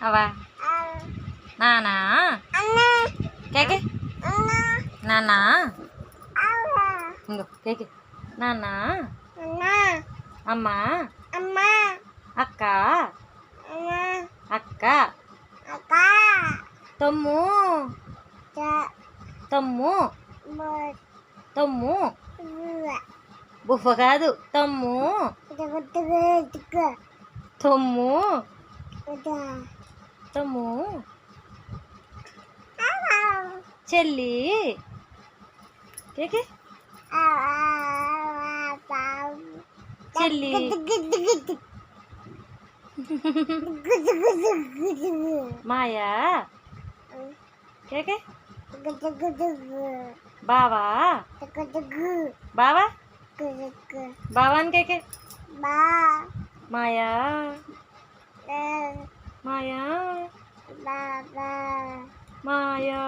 అవా నానా కేకే నానా ఇంకో కేకే నానా అమ్మ అక్క అక్క తమ్ము తమ్ము తమ్ము బువ్వ కాదు తమ్ము తమ్ము తమ్ము చెల్లి కేకే చెల్లి మాయా కేకే బావా బావా బావాన్ కేకే మాయా మాయా మాయా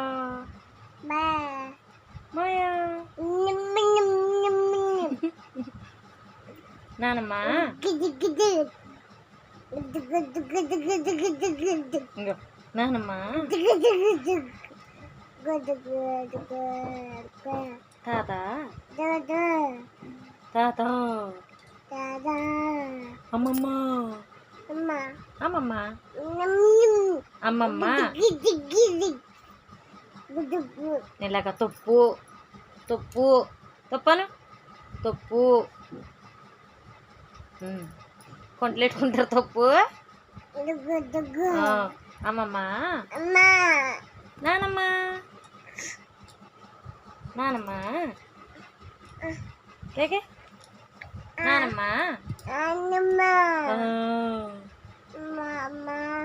మాయా నానమ్మ ఇంకో నానమ్మ తాత తాత అమ్మమ్మ అమ్మమ్మ అమ్మమ్మ ఇలాగ తొప్పు తొప్పు తప్పను తొప్పు కొంటలేట్టుకుంటారు తప్పు అమ్మమ్మ నానమ్మ నానమ్మ కేకే నానమ్మ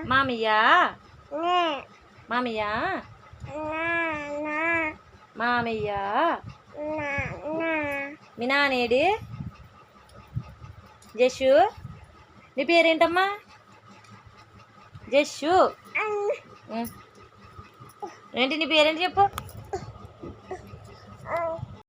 మామయ్య మామయ్య మామయ్య మీ నానేడి జస్సు నీ పేరేంటమ్మా జస్సు ఏంటి నీ పేరేంటి చెప్పు